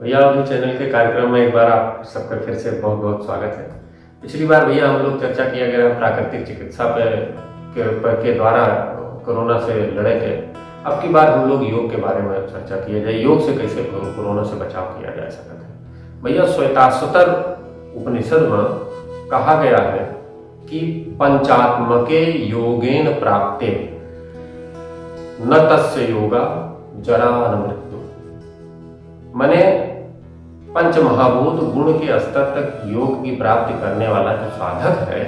भैया अपने चैनल के कार्यक्रम में एक बार आप सबका फिर से बहुत बहुत स्वागत है। पिछली बार भैया हम लोग चर्चा किया गया प्राकृतिक चिकित्सा के द्वारा कोरोना से लड़े थे। अब की बार हम लोग योग के बारे में चर्चा किया जाए, योग से कैसे कोरोना से बचाव किया जा सकता है। भैया श्वेताश्वतर उपनिषद में कहा गया है कि पंचात्मके योगेन प्राप्ते न तस्य योगा जरा न मृत्यु। माने पंच महाभूत गुण के स्तर तक योग की प्राप्ति करने वाला जो साधक है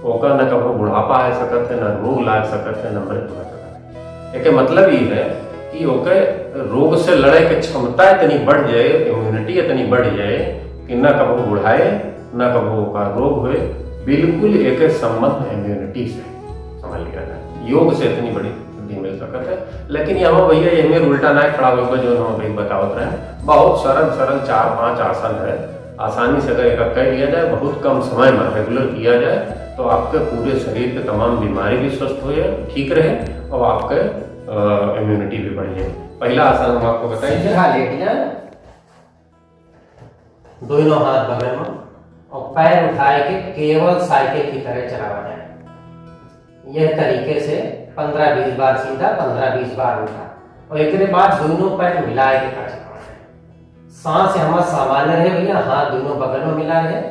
ओका न कभी बुढ़ापा आ सकत है, न रोग लाग सकत है, न मृत्यु हो सकत है। एक मतलब ये है कि ओके रोग से लड़े की क्षमता इतनी बढ़ जाए, इम्यूनिटी इतनी बढ़ जाए कि न कभी बुढ़ाए न कभी का रोग हुए। बिल्कुल एक संबंध इम्यूनिटी से समझ लिया जाए, योग से इतनी बड़ी मिल सकत है। लेकिन यहाँ भैया ये उल्टा ना खड़ा होगा जो हम अभी बतावत रहे हैं। बहुत सरल 4-5 आसन है, आसानी से अगर एक कर लिया जाए, बहुत कम समय में रेगुलर किया जाए तो आपके पूरे शरीर के तमाम बीमारी भी स्वस्थ हो जाए, ठीक रहे और आपके इम्यूनिटी भी बढ़ जाए। पहला आसन हम आपको बताइए, लेट जाए, दोनों हाथ बगल में और पैर उठाए के केवल साइकिल की तरह चलावा जाए। यह तरीके से 15-20 बार सीधा, 15-20 बार उल्टा, और एक बाद दोनों पैर मिलाए के चलावा जाए। सांस हमारा सामान्य रहे भैया, हाथ दोनों बगल में मिला रहे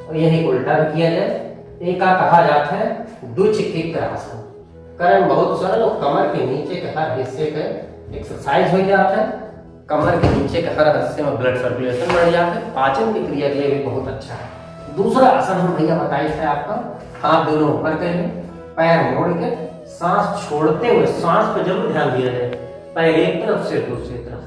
और यही उल्टा भी किया जाए। एक कहा जाता है दुच किक आसन। कारण बहुत सरल और कमर के नीचे के हर हिस्से का एक्सरसाइज हो जाता है। कमर के नीचे के हर हिस्से में ब्लड सर्कुलेशन बढ़ जाता है, पाचन की क्रिया के लिए भी बहुत अच्छा है। दूसरा आसन हम भैया बताइए थे आपका, हाथ दोनों ऊपर करेंगे, पैर मोड़ के सांस छोड़ते हुए, सांस पर जरूर ध्यान दिया जाए, पैर एक तरफ से दूसरी तरफ,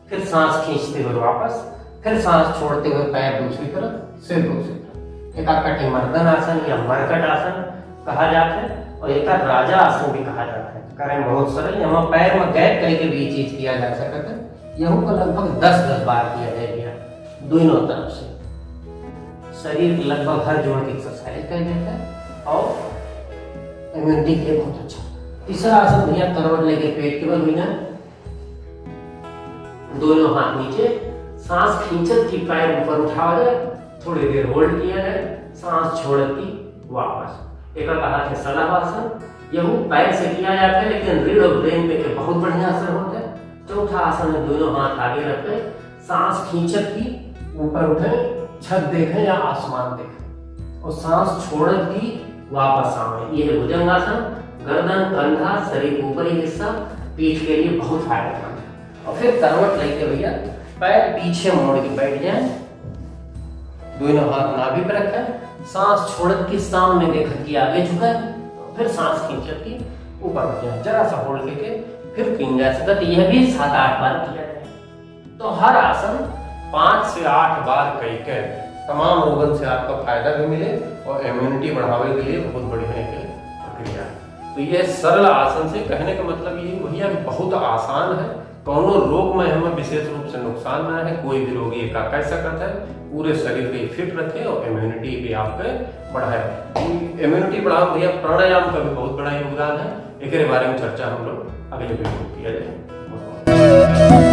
फिर सांस खींचते हुए वापस, फिर सांस छोड़ते हुए पैर दूसरी तरफ से दूसरी तरफ। एक कटिमर्दन आसन या मरकट आसन कहा जाता है और एक राजा आसन भी कहा जाता है। कारण बहुत सरल, यहाँ पैर में गैप करके भी चीज किया जा सकता है। यहू को लगभग 10-10 बार किया जाएगा दोनों तरफ से। शरीर लगभग हर जोड़ की एक्सरसाइज कर देता है और इम्यूनिटी के लिए बहुत अच्छा। तीसरा आसन भैया करवट लेके पेट के बल बिना, दोनों हाथ नीचे, सांस खींचत की पैर ऊपर उठाया जाए, थोड़ी देर होल्ड किया जाए, सांस छोड़त की वापस। एक कहा है सलावासन, यह पैर से किया जाता है लेकिन रीढ़ और ब्रेन पे के बहुत बढ़िया असर होता है। चौथा आसन है दोनों हाथ आगे रखे, सांस खींचत की ऊपर उठे, छत देखें या आसमान देखें और सांस छोड़त की वापस सामने। यह भुजंगासन, गर्दन, कंधा, शरीर ऊपरी हिस्सा, पीठ के लिए बहुत फायदेमंद है। और फिर करवट लेके भैया पैर पीछे मोड़ के बैठ जाए, दोनों हाथ नाभि पर रखें, सांस छोड़त की सामने देखत की आगे झुके, फिर सांस खींचत की ऊपर उठ जाए, जरा सा होल्ड करके फिर किन जा सकता। यह भी 7-8 बार किया जाए। तो हर आसन 5 से 8 बार करके तमाम रोगन से आपका फायदा भी मिले और इम्यूनिटी बढ़ावे के लिए बहुत बढ़िया प्रक्रिया है। तो ये सरल आसन से कहने का मतलब ये भैया बहुत आसान है, कोनो रोग में हमें विशेष रूप से नुकसान ना है। कोई भी रोगी एक कर सकता है, पूरे शरीर को फिट रखे और इम्यूनिटी भी आपके बढ़ाए। इम्यूनिटी बढ़ाओ भैया, प्राणायाम का भी बहुत बड़ा योगदान है। एक बारे में चर्चा हम लोग अगले वीडियो में किया जाए।